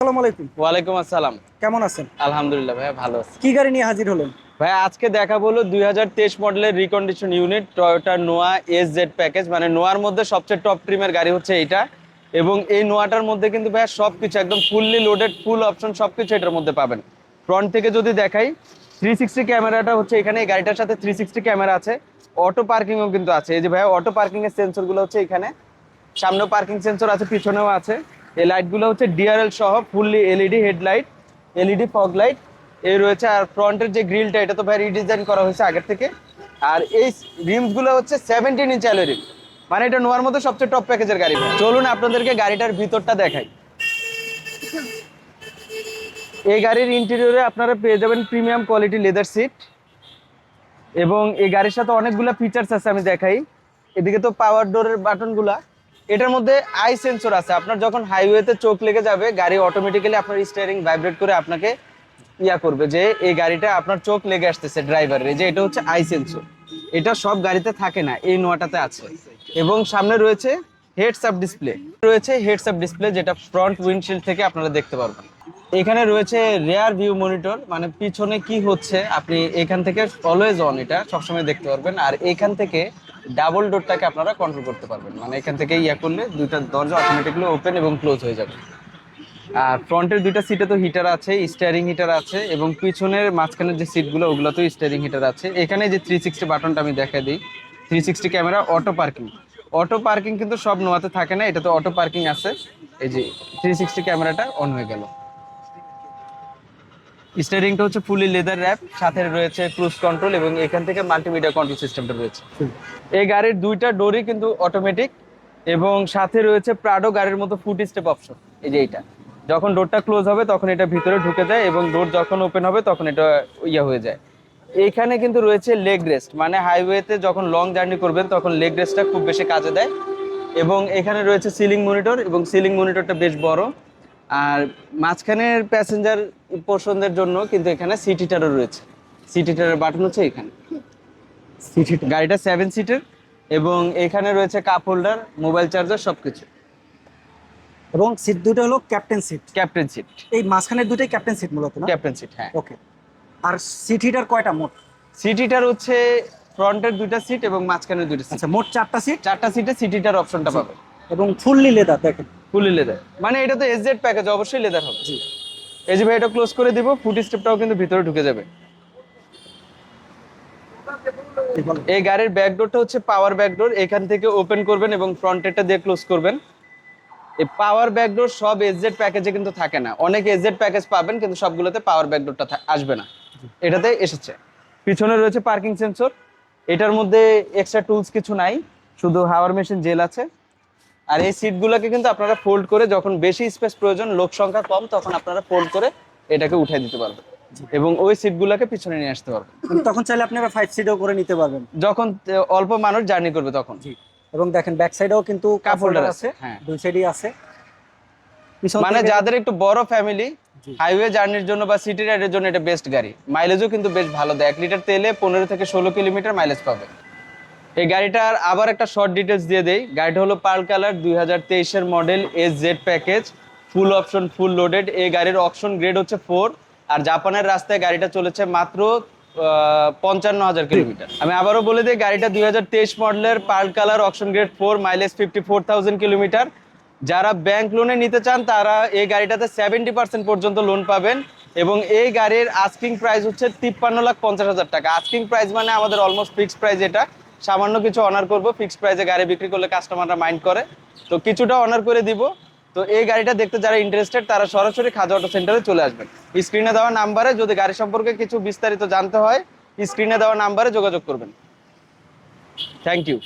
আসসালামু আলাইকুম। ওয়ালাইকুম আসসালাম। কেমন আছেন? আলহামদুলিল্লাহ ভাইয়া ভালো আছি। কি গাড়ি নিয়ে হাজির হলেন? ভাইয়া আজকে দেখাবো হলো 2023 মডেলের রিকন্ডিশন ইউনিট টয়োটা নোয়া এসজেড প্যাকেজ, মানে নোয়ার মধ্যে সবচেয়ে টপ ট্রিমের গাড়ি হচ্ছে এইটা। এবং এই নোয়াটার মধ্যে কিন্তু ভাইয়া সবকিছু একদম ফুললি লোডেড, ফুল অপশন সবকিছু এটার মধ্যে পাবেন। ফ্রন্ট থেকে যদি দেখাই 360 ক্যামেরাটা হচ্ছে এখানে, এই গাড়িটার সাথে 360 ক্যামেরা আছে। অটো পার্কিংও কিন্তু আছে। এই যে ভাইয়া অটো পার্কিং এর সেন্সরগুলো হচ্ছে এখানে, সামনেও পার্কিং সেন্সর আছে, পিছনেও আছে। এই লাইটগুলো হচ্ছে ডিআরএল সহ fully LED headlight, LED fog light এই রয়েছে। আর ফ্রন্টের যে গ্রিলটা এটা তো ভাই রিডিজাইন করা হয়েছে আগের থেকে। আর এই রিমস গুলো হচ্ছে 17 ইঞ্চ অ্যালয় রিম, মানে এটা নোয়ার মধ্যে সবচেয়ে টপ প্যাকেজের গাড়ি। চলুন আপনাদেরকে গাড়িটার ভিতরটা দেখাই। এই গাড়ির ইন্টেরিয়রে আপনারা পেয়ে যাবেন প্রিমিয়াম কোয়ালিটি লেদার সিট, এবং এই গাড়ির সাথে অনেকগুলো ফিচার্স আছে আমি দেখাই। এদিকে তো পাওয়ার ডোরের বাটনগুলা, এটার মধ্যে আই সেন্সর আছে। আপনার যখন হাইওয়েতে চোখ লেগে যাবে গাড়ি অটোমেটিক্যালি আপনার স্টিয়ারিং ভাইব্রেট করে আপনাকে করবে যে এই গাড়িটা আপনার চোখ লেগে আসতেছে ড্রাইভারের, যে এটা হচ্ছে আই সেন্সর। এটা সব গাড়িতে থাকে না, এই নোয়াটাতে আছে। এবং সামনে রয়েছে হেডস আপ ডিসপ্লে, যেটা ফ্রন্ট উইন্ডশিল্ড থেকে আপনারা দেখতে পারবেন। এখানে রয়েছে রেয়ার ভিউ মনিটর, মানে পিছনে কি হচ্ছে আপনি এখান থেকে অলওয়েজ অন, এটা সবসময় দেখতে পারবেন। আর এখান থেকে ডাবল ডোরটাকে আপনারা কন্ট্রোল করতে পারবেন, মানে এখান থেকে করলে দুইটা দরজা অটোমেটিক্যালি ওপেন এবং ক্লোজ হয়ে যাবে। আর ফ্রন্টের দুইটা সিটে তো হিটার আছে, স্টিয়ারিং হিটার আছে, এবং পিছনের মাঝখানের যে সিটগুলো ওগুলোতেও স্টিয়ারিং হিটার আছে। এখানে যে 360 বাটনটা আমি দেখা দিই, 360 ক্যামেরা, অটো পার্কিং কিন্তু সব নোয়াতে থাকে না, এটা তো অটো পার্কিং আছে। এই যে 360 ক্যামেরাটা অন হয়ে গেল। স্টিয়ারিংটা হচ্ছে ফুলি লেদার র্যাপ, সাথে রয়েছে ক্রুজ কন্ট্রোল, এবং এখান থেকে মাল্টিমিডিয়া কন্ট্রোল সিস্টেমটা রয়েছে। এই গাড়ির দুইটা ডোরই কিন্তু অটোমেটিক, এবং সাথে রয়েছে প্রাডো গাড়ির মতো ফুট স্টেপ অপশন। এই যে এইটা যখন ডোরটা ক্লোজ হবে তখন এটা ভিতরে ঢুকে যায়, এবং ডোর যখন ওপেন হবে তখন এটা হয়ে যায়। এইখানে কিন্তু রয়েছে লেগ রেস্ট, মানে হাইওয়েতে যখন লং জার্নি করবেন তখন লেগ রেস্টটা খুব বেশি কাজে দেয়। এবং এখানে রয়েছে সিলিং মনিটর, এবং সিলিং মনিটরটা বেশ বড়। আর মাঝখানের প্যাসেঞ্জার পোর্শনদের জন্য কিন্তু এখানে সিট হিটারও রয়েছে। সিট হিটারের বাটন হচ্ছে এখানে। গাড়িটা 7 সিটের, এবং এখানে রয়েছে কাপ হোল্ডার, মোবাইল চার্জার সবকিছু। এবং সিট দুটো হলো ক্যাপ্টেন সিট। এই মাঝখানের দুটোই ক্যাপ্টেন সিট মূলত, না? ক্যাপ্টেন সিট, হ্যাঁ। ওকে। আর সিট হিটার কয়টা মোট? সিট হিটার হচ্ছে ফ্রন্টের দুইটা সিট এবং মাঝখানের দুইটা সিট। আচ্ছা, মোট 4টা সিট। 4টা সিটে সিট হিটার অপশনটা পাবে। এবং ফুললি লেদার, দেখেন ফুললি লেদার, মানে এটা তো এসজেড প্যাকেজ, অবশ্যই লেদার হবে। জি। এই যে ভাই এটা ক্লোজ করে দিব, ফুট স্টেপটাও কিন্তু ভিতরে ঢুকে যাবে। এই গাড়ির ব্যাক ডোরটা হচ্ছে পাওয়ার ব্যাক ডোর, এখান থেকে ওপেন করবেন এবং ফ্রন্টেরটা দিয়ে ক্লোজ করবেন। এই পাওয়ার ব্যাক ডোর সব এসজেড প্যাকেজে কিন্তু থাকে না, অনেক এসজেড প্যাকেজ পাবেন কিন্তু সবগুলোতে পাওয়ার ব্যাক ডোরটা আসবে না, এটাতে এসেছে। পিছনে রয়েছে পার্কিং সেন্সর, এটার মধ্যে এক্সট্রা টুলস কিছু নাই, শুধু হাওয়ার মেশিন জেল আছে। আর এই সিটগুলোকে কিন্তু আপনারা ফোল্ড করে, যখন বেশি স্পেস প্রয়োজন, লোক সংখ্যা কম, তখন আপনারা ফোল্ড করে এটাকে উঠাই দিতে পারবেন, এবং ওই সিটগুলোকে পিছনে নিয়ে আসতে পারবেন। তখন চাইলে আপনারা 5 সিটও করে নিতে পারবেন যখন অল্প মানুষ জার্নি করবে তখন। জি। এবং দেখেন ব্যাক সাইডেও কিন্তু কাপ হোল্ডার আছে, হ্যাঁ, দুই সাইডই আছে। মানে যাদের একটু বড় ফ্যামিলি, হাইওয়ে জার্নির জন্য বা সিটি রাইডের জন্য এটা বেস্ট গাড়ি। মাইলেজও কিন্তু বেশ ভালো দেয়, 1 লিটার তেলে 15 থেকে 16 কিলোমিটার মাইলেজ পাবে। এই গাড়িটার আবার একটা শর্ট ডিটেলস দিয়ে দেই। গাড়িটা হলো পার্ল কালার, 2023 এর model, SZ package, full option, full loaded. এই গাড়ির অকশন গ্রেড হচ্ছে 4, আর জাপানের রাস্তায় গাড়িটা চলেছে মাত্র 55,000 কিলোমিটার। আমি আবারও বলে দিই, গাড়িটা 2023 মডেলের, pearl colour, auction grade 4, mileage 54,000 kilometre. যারা ব্যাংক লোনে নিতে চান তারা এই গাড়িটাতে 70% পর্যন্ত লোন পাবেন, এবং এই গাড়ির আস্কিং প্রাইস হচ্ছে 53,50,000 টাকা। আস্কিং প্রাইস মানে আমাদের অলমোস্ট ফিক্সড প্রাইস, এটা সামান্য কিছু অনার করব। ফিক্সড প্রাইসে গাড়ি বিক্রি করলে কাস্টমাররা মাইন্ড করে, তো কিছুটা অনার করে দিব। তো এই গাড়িটা দেখতে যারা ইন্টারেস্টেড তারা সরাসরি খাজা অটো সেন্টারে চলে আসবেন। স্ক্রিনে দেওয়া নাম্বারে, যদি গাড়ি সম্পর্কে কিছু বিস্তারিত জানতে হয়, স্ক্রিনে দেওয়া নাম্বারে যোগাযোগ করবেন। Thank you.